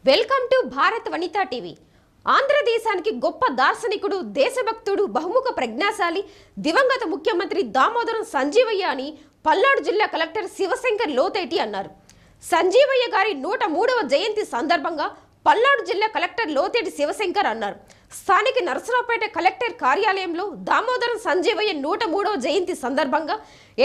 Welcome to Bharat Vanitha TV. ఆంధ్రదేశానికి గొప్ప దార్శనికుడు, దేశభక్తుడు, బహుముఖ ప్రజ్ఞాశాలి దివంగత ముఖ్యమంత్రి దామోదరం సంజీవయ్య అని పల్నాడు జిల్లా కలెక్టర్ శివశంకర్ లోతేటి అన్నారు. సంజీవయ్య గారి 103వ జయంతి సందర్భంగా పల్నాడు జిల్లా కలెక్టర్ లోతేటి శివశంకర్ అన్నారు. స్థానిక నరసరావుపేట కలెక్టర్ కార్యాలయంలో దామోదరం సంజీవయ్య 103వ జయంతి సందర్భంగా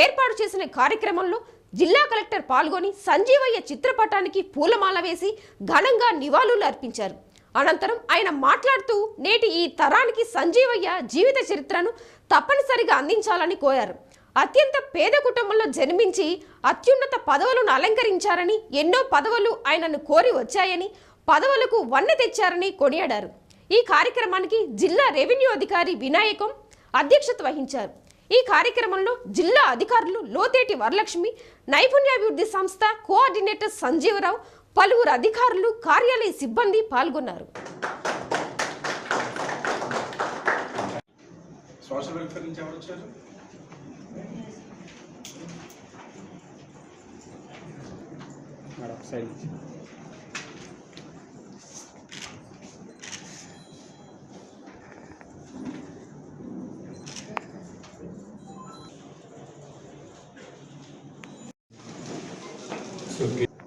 ఏర్పాటు చేసిన కార్యక్రమంలో జిల్లా కలెక్టర్ పాల్గొని సంజీవయ్య చిత్రపటానికి పూలమాల వేసి ఘనంగా నివాళులు అర్పించారు. అనంతరం ఆయన మాట్లాడుతూ నేటి ఈ తరానికి సంజీవయ్య జీవిత చరిత్రను తప్పనిసరిగా అందించాలని కోరారు. అత్యంత పేద కుటుంబంలో జన్మించి అత్యున్నత పదవులను అలంకరించారని, ఎన్నో పదవులు ఆయనను కోరి వచ్చాయని, పదవులకు వన్నె తెచ్చారని కొనియాడారు. ఈ కార్యక్రమానికి జిల్లా రెవెన్యూ అధికారి వినాయకం అధ్యక్షత వహించారు. ఈ కార్యక్రమంలో జిల్లా అధికారులు లోతేటి వరలక్ష్మి, నైపుణ్యాభివృద్ధి సంస్థ కోఆర్డినేటర్ సంజీవరావు, పలువురు అధికారులు, కార్యాలయ సిబ్బంది పాల్గొన్నారు.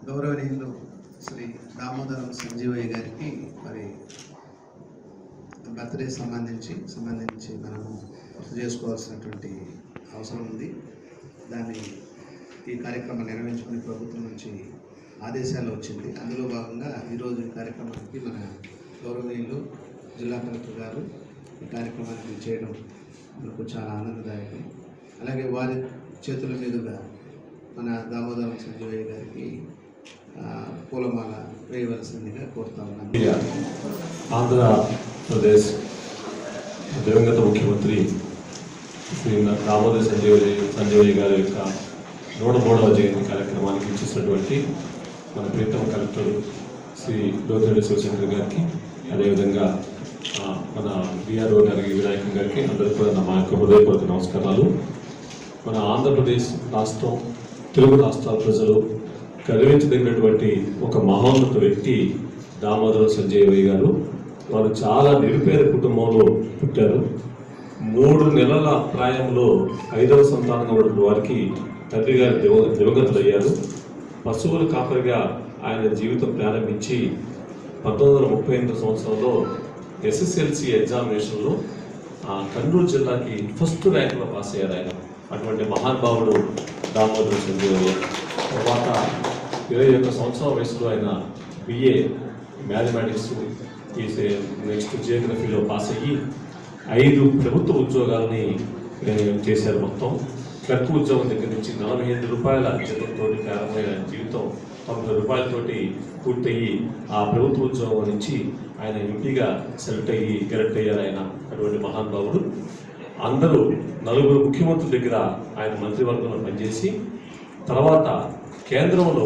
గౌరవనీయులు శ్రీ దామోదరం సంజీవయ్య గారికి మరి బర్త్డే సంబంధించి మనము గుర్తు చేసుకోవాల్సినటువంటి అవసరం ఉంది. దాన్ని ఈ కార్యక్రమం నిర్వహించుకునే ప్రభుత్వం నుంచి ఆదేశాలు వచ్చింది. అందులో భాగంగా ఈరోజు ఈ కార్యక్రమానికి మన గౌరవనీయులు జిల్లా కలెక్టర్ గారు ఈ కార్యక్రమానికి చేయడం మనకు చాలా ఆనందదాయకం. అలాగే వారి చేతుల మీదుగా మన దామోదరం సంజీవయ్య గారికి పూలమాల వేయవలసిందిగా కోరుతా ఉన్నాను. ఆంధ్రప్రదేశ్ దివంగత ముఖ్యమంత్రి శ్రీ దామోదర సంజీవయ్య గారి యొక్క 103వ జయంతి కార్యక్రమానికి ఇచ్చేసినటువంటి మన ప్రీతమ కలెక్టర్ శ్రీ లోతేటి శివశంకర్ గారికి, అదేవిధంగా మన విఆర్ఓ గారికి, వినాయకం గారికి అందరికీ కూడా నా యొక్క హృదయపూర్వక నమస్కారాలు. మన ఆంధ్రప్రదేశ్ రాష్ట్రం, తెలుగు రాష్ట్రాల ప్రజలు గర్వించదగినటువంటి ఒక మహోన్నత వ్యక్తి దామోదరం సంజీవయ్య గారు. వారు చాలా నిరుపేద కుటుంబంలో పుట్టారు. 3 నెలల ప్రాయంలో 5వ సంతానంగా ఉన్న వారికి తండ్రి గారు దివంగతులయ్యారు. పశువుల కాపరిగా ఆయన జీవితం ప్రారంభించి 1938 సంవత్సరంలో SSLC ఎగ్జామినేషన్లో కర్నూలు జిల్లాకి ఫస్ట్ ర్యాంకులో పాస్ అయ్యారు ఆయన. అటువంటి మహానుభావుడు దామోదరం సంజీవయ్య. తర్వాత 21 సంవత్సరాల వయసులో ఆయన BA మ్యాథమెటిక్స్, నెక్స్ట్ జియోగ్రఫీలో పాస్ అయ్యి 5 ప్రభుత్వ ఉద్యోగాలని చేశారు. మొత్తం క్లర్క్ ఉద్యోగం దగ్గర నుంచి 45 రూపాయల జీతంతో ప్రారంభమైన జీవితం 90 రూపాయలతోటి పూర్తయ్యి ఆ ప్రభుత్వ ఉద్యోగం నుంచి ఆయన ఎంపీగా సెలెక్ట్ అయ్యారు ఆయన. అటువంటి మహానుభావుడు. అందరూ 4 ముఖ్యమంత్రుల దగ్గర ఆయన మంత్రివర్గంలో పనిచేసి, తర్వాత కేంద్రంలో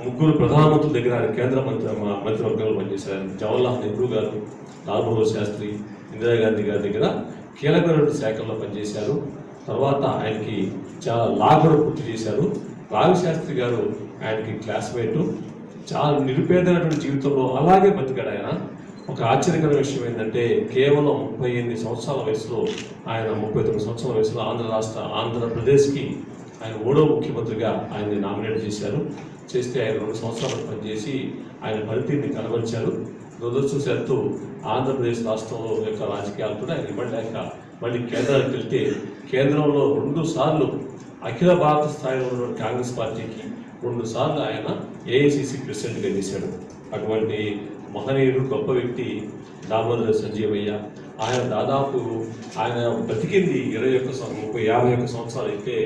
3 ప్రధానమంత్రుల దగ్గర ఆయన కేంద్ర మంత్రివర్గంలో పనిచేశారు. జవహర్లాల్ నెహ్రూ గారు, లాల్ బహదూర్ శాస్త్రి, ఇందిరాగాంధీ గారి దగ్గర కీలకమైన శాఖల్లో పనిచేశారు. తర్వాత ఆయనకి చాలా లా కూడా పూర్తి చేశారు. రావి శాస్త్రి గారు ఆయనకి క్లాస్మేటు. చాలా నిరుపేదైనటువంటి జీవితంలో అలాగే బతికాడు ఆయన. ఒక ఆశ్చర్యకర విషయం ఏంటంటే కేవలం 38 సంవత్సరాల వయసులో ఆయన 39 సంవత్సరాల వయసులో ఆంధ్రప్రదేశ్కి ఆయన 3వ ముఖ్యమంత్రిగా ఆయన్ని నామినేట్ చేస్తే ఆయన 2 సంవత్సరాలు పనిచేసి ఆయన పనితీరుని కనబరిచారు. దురదృష్టవశాత్తు ఆంధ్రప్రదేశ్ రాష్ట్రంలో యొక్క రాజకీయాలు కూడా ఆయన ఇవ్వలేక మళ్ళీ కేంద్రానికి వెళ్తే కేంద్రంలో 2 సార్లు అఖిల భారత స్థాయిలో ఉన్న కాంగ్రెస్ పార్టీకి 2 సార్లు ఆయన AICC ప్రెసిడెంట్గా చేశాడు. అటువంటి మహనీయుడు, గొప్ప వ్యక్తి దామోదర సంజీవయ్య. ఆయన దాదాపు ఆయన బతికింది 51 సంవత్సరాలు అయితే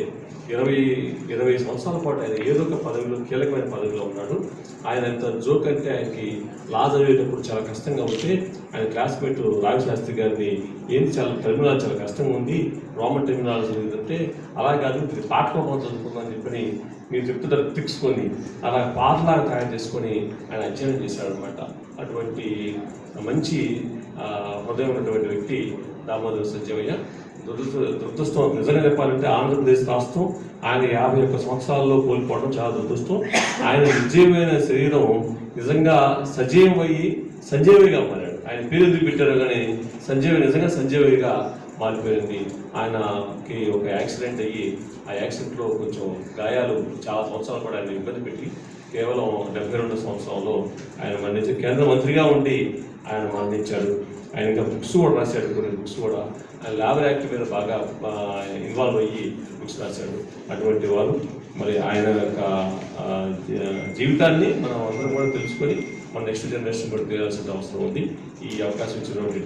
20 సంవత్సరాల పాటు ఆయన ఏదో ఒక పదవిలో, కీలకమైన పదవిలో ఉన్నాడు. ఆయన ఎంత జోక్ అంటే ఆయనకి లా చదివేటప్పుడు చాలా కష్టంగా ఉంటే ఆయన క్లాస్మేట్ రావి శాస్త్రి గారిని టెర్మినాలజీ చాలా కష్టంగా ఉంది, రోమన్ టెర్మినాలజీ చదివిందంటే అలా కాదు మీరు పాఠకోపం చదువుకుందని చెప్పని మీరు చెప్తున్నారు తిక్సుకొని అలా పాటలాగా తయారు చేసుకొని ఆయన అధ్యయనం చేశాడు అనమాట. అటువంటి మంచి హృదయం ఉన్నటువంటి వ్యక్తి దామోదర సంజీవయ్య. దురదృష్టం. నిజంగా చెప్పాలంటే ఆంధ్రప్రదేశ్ రాష్ట్రం ఆయన 51 సంవత్సరాల్లో కోల్పోవడం చాలా దురదృష్టం. ఆయన నిర్జీవమైన శరీరం నిజంగా సజీవమయ్యి సంజీవయ్యగా మారాడు. ఆయన పేరు ఎందుకు పెట్టారు కానీ నిజంగా సంజీవయ్యగా మారిపోయింది. ఆయనకి ఒక యాక్సిడెంట్ అయ్యి ఆ యాక్సిడెంట్లో కొంచెం గాయాలు చాలా సంవత్సరాలు కూడా ఆయన ఇబ్బంది పెట్టి కేవలం 72 సంవత్సరంలో ఆయన మరణించారు. కేంద్ర మంత్రిగా ఉండి ఆయన మరణించాడు. ఆయన ఇంకా బుక్స్ కూడా రాశాడు, కొన్ని బుక్స్ కూడా ఆయన లేబర్ యాక్ట్ మీద బాగా ఇన్వాల్వ్ అయ్యి బుక్స్ రాశాడు. అటువంటి వారు మరి ఆయన యొక్క జీవితాన్ని మనం అందరం కూడా తెలుసుకొని మన నెక్స్ట్ జనరేషన్ కూడా తెలియాల్సిన అవసరం ఉంది. ఈ అవకాశం ఇచ్చినటువంటి